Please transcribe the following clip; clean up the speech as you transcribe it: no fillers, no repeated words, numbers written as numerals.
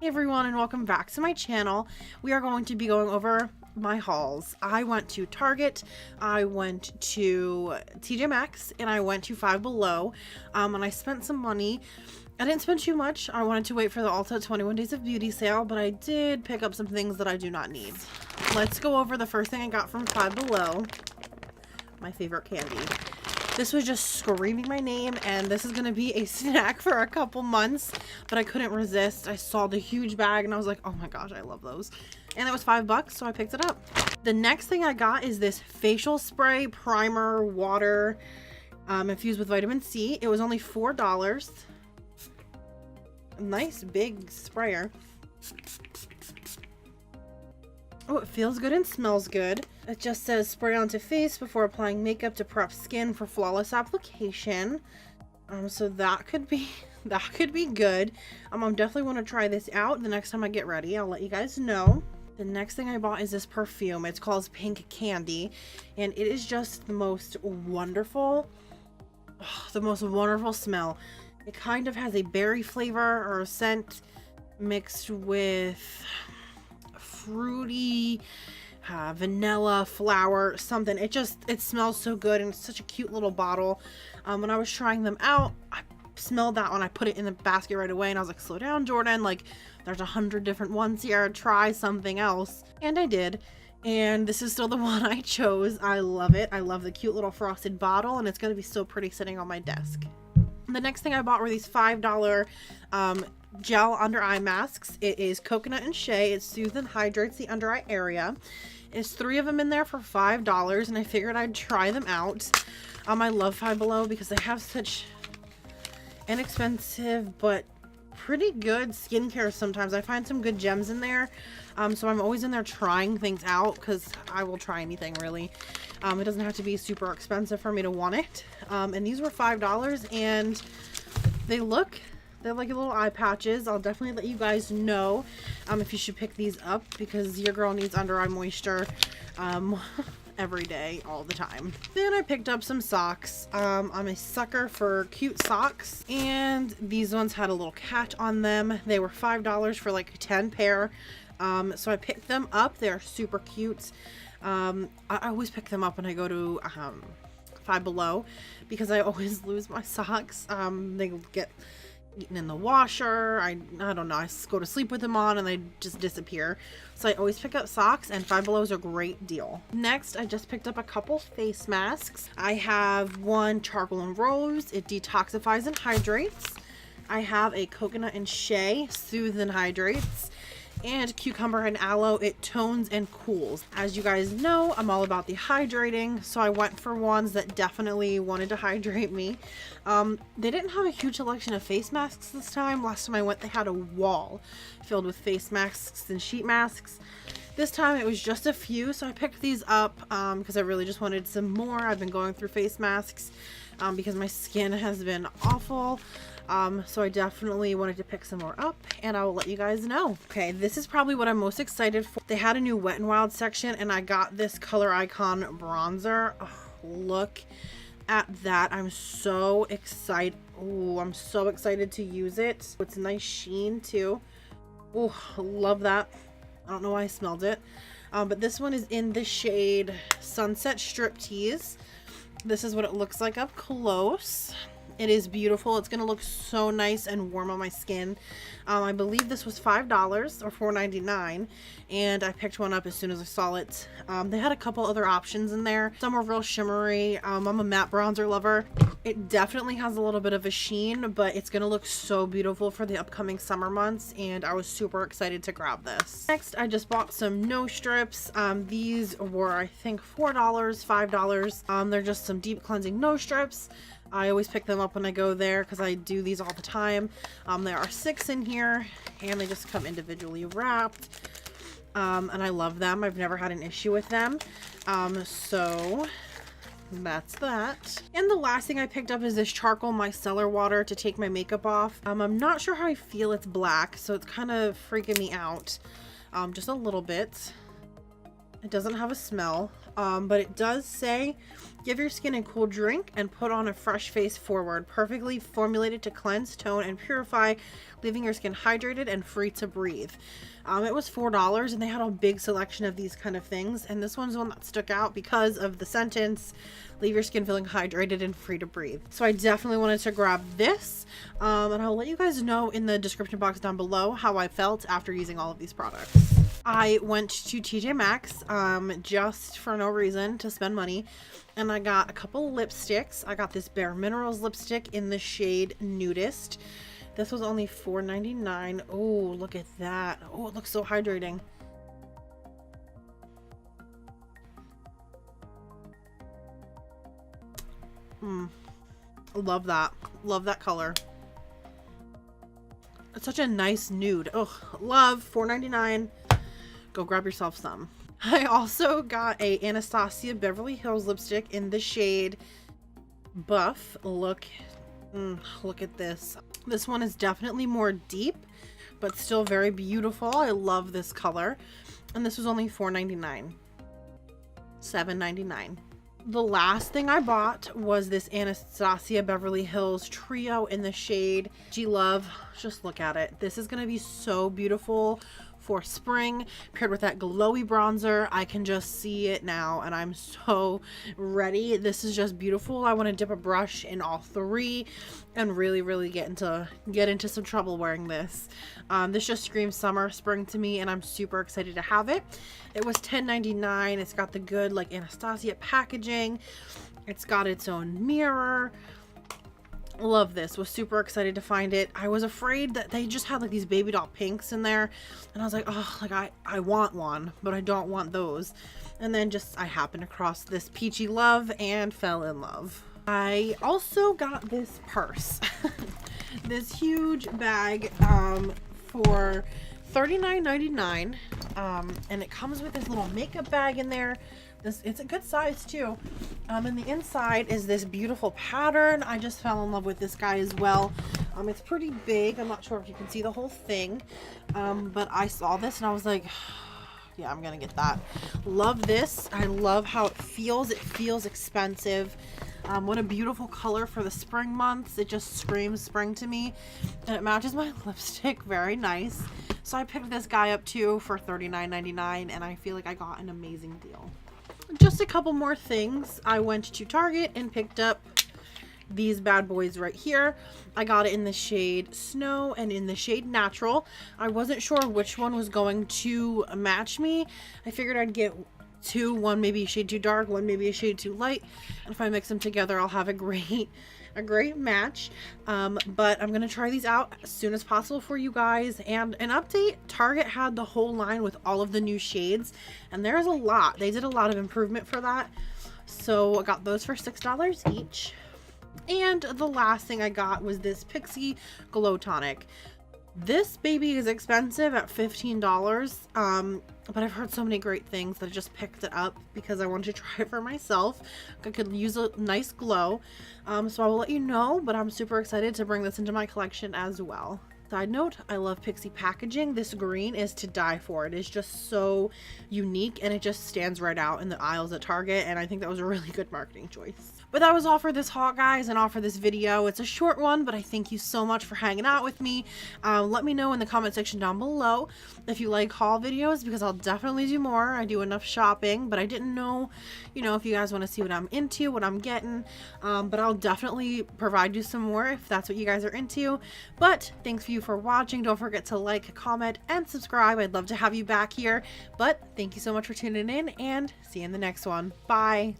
Hey everyone, and welcome back to my channel. We are going to be going over my hauls. I went to Target, I went to TJ Maxx, and I went to Five Below, and I spent some money. I didn't spend too much. I wanted to wait for the Ulta 21 Days of Beauty sale, but I did pick up some things that I do not need. Let's go over the first thing I got from Five Below. My favorite candy. This was just screaming my name, and this is gonna be a snack for a couple months, but I couldn't resist. I saw the huge bag and I was like, oh my gosh, I love those. And it was $5, so I picked it up. The next thing I got is this facial spray primer water infused with vitamin C. It was only $4. Nice big sprayer. Oh, it feels good and smells good. It just says spray onto face before applying makeup to prep skin for flawless application. So that could be good. I definitely want to try this out the next time I get ready. I'll let you guys know. The next thing I bought is this perfume. It's called Pink Candy, and it is just the most wonderful smell. It kind of has a berry flavor or a scent mixed with fruity vanilla flower something. It smells so good, and it's such a cute little bottle. When I was trying them out, I smelled that one. I put it in the basket right away, and I was like, slow down, Jordan, like there's 100 different ones here, try something else. And I did, and this is still the one I chose. I love it. I love the cute little frosted bottle, and it's going to be so pretty sitting on my desk. The next thing I bought were these $5 gel under eye masks. It is coconut and shea. It soothes and hydrates the under eye area. There's 3 of them in there for $5, and I figured I'd try them out. I love Five Below because they have such inexpensive but pretty good skincare sometimes. I find some good gems in there, so I'm always in there trying things out because I will try anything really. It doesn't have to be super expensive for me to want it. And these were $5, and they're like little eye patches. I'll definitely let you guys know if you should pick these up, because your girl needs under eye moisture every day, all the time. Then I picked up some socks. I'm a sucker for cute socks, and these ones had a little cat on them. They were $5 for like 10 pair. So I picked them up. They're super cute. I always pick them up when I go to Five Below because I always lose my socks. They get eaten in the washer. I don't know, I go to sleep with them on and they just disappear, so I always pick up socks, and Five Below is a great deal. Next, I just picked up a couple face masks. I have one charcoal and rose. It detoxifies and hydrates. I have a coconut and shea, soothes and hydrates, and cucumber and aloe. It tones and cools. As you guys know, I'm all about the hydrating, so I went for ones that definitely wanted to hydrate me. They didn't have a huge selection of face masks this time. Last time I went, they had a wall filled with face masks and sheet masks. This time it was just a few, so I picked these up because I really just wanted some more. I've been going through face masks because my skin has been awful. So I definitely wanted to pick some more up, and I will let you guys know. Okay, this is probably what I'm most excited for. They had a new Wet n Wild section, and I got this Color Icon bronzer. Oh, look at that. I'm so excited. Oh, I'm so excited to use it. It's a nice sheen too. Oh, love that. I don't know why I smelled it. But this one is in the shade Sunset Striptease. This is what it looks like up close. It is beautiful. It's going to look so nice and warm on my skin. I believe this was $5 or $4.99, and I picked one up as soon as I saw it. They had a couple other options in there. Some were real shimmery. I'm a matte bronzer lover. It definitely has a little bit of a sheen, but it's going to look so beautiful for the upcoming summer months, and I was super excited to grab this. Next, I just bought some nose strips. These were, I think, $4, $5. They're just some deep cleansing nose strips. I always pick them up when I go there because I do these all the time. There are 6 in here, and they just come individually wrapped. And I love them. I've never had an issue with them. So that's that. And the last thing I picked up is this charcoal micellar water to take my makeup off. I'm not sure how I feel. It's black, so it's kind of freaking me out. Just a little bit. It doesn't have a smell, but it does say, give your skin a cool drink and put on a fresh face forward. Perfectly formulated to cleanse, tone, and purify, leaving your skin hydrated and free to breathe. It was $4 and they had a big selection of these kind of things. And this one's the one that stuck out because of the sentence, leave your skin feeling hydrated and free to breathe. So I definitely wanted to grab this. And I'll let you guys know in the description box down below how I felt after using all of these products. I went to TJ Maxx just for no reason, to spend money, and I got a couple lipsticks. I got this Bare Minerals lipstick in the shade Nudist. This was only $4.99. Oh, look at that. Oh, it looks so hydrating. Love that. Love that color. It's such a nice nude. Oh, love. $4.99. Go grab yourself some. I also got a Anastasia Beverly Hills lipstick in the shade Buff. Look at this. This one is definitely more deep, but still very beautiful. I love this color. And this was only $4.99. $7.99. The last thing I bought was this Anastasia Beverly Hills trio in the shade G Love. Just look at it. This is going to be so beautiful for spring, paired with that glowy bronzer. I can just see it now and I'm so ready. This is just beautiful. I want to dip a brush in all three and really get into some trouble wearing this. This just screams summer, spring to me, and I'm super excited to have it. It was $10.99. It's got the good like Anastasia packaging. It's got its own mirror. Love this. Was super excited to find it. I was afraid that they just had like these baby doll pinks in there, and I was like, oh, like I want one, but I don't want those. And then just I happened across this peachy love and fell in love. I also got this purse. This huge bag for $39.99, and it comes with this little makeup bag in there. It's a good size too. And the inside is this beautiful pattern. I just fell in love with this guy as well. It's pretty big. I'm not sure if you can see the whole thing, but I saw this and I was like, yeah, I'm gonna get that. Love this. I love how it feels. It feels expensive. What a beautiful color for the spring months. It just screams spring to me, and it matches my lipstick very nice. So I picked this guy up too for $39.99, and I feel like I got an amazing deal. Just a couple more things. I went to Target and picked up these bad boys right here. I got it in the shade Snow and in the shade Natural. I wasn't sure which one was going to match me. I figured I'd get two, one maybe a shade too dark, one maybe a shade too light, and if I mix them together I'll have a great match. But I'm gonna try these out as soon as possible for you guys. And an update, Target had the whole line with all of the new shades, and there's a lot. They did a lot of improvement for that, so I got those for $6 each. And the last thing I got was this Pixie Glow Tonic. This baby is expensive at $15, but I've heard so many great things that I just picked it up because I wanted to try it for myself. I could use a nice glow, so I will let you know, but I'm super excited to bring this into my collection as well. Side note, I love Pixie packaging. This green is to die for. It is just so unique, and it just stands right out in the aisles at Target, and I think that was a really good marketing choice. But that was all for this haul, guys, and all for this video. It's a short one, but I thank you so much for hanging out with me. Let me know in the comment section down below if you like haul videos, because I'll definitely do more. I do enough shopping, but I didn't know, if you guys want to see what I'm into, what I'm getting. But I'll definitely provide you some more if that's what you guys are into. But thanks for you for watching. Don't forget to like, comment, and subscribe. I'd love to have you back here. But thank you so much for tuning in, and see you in the next one. Bye.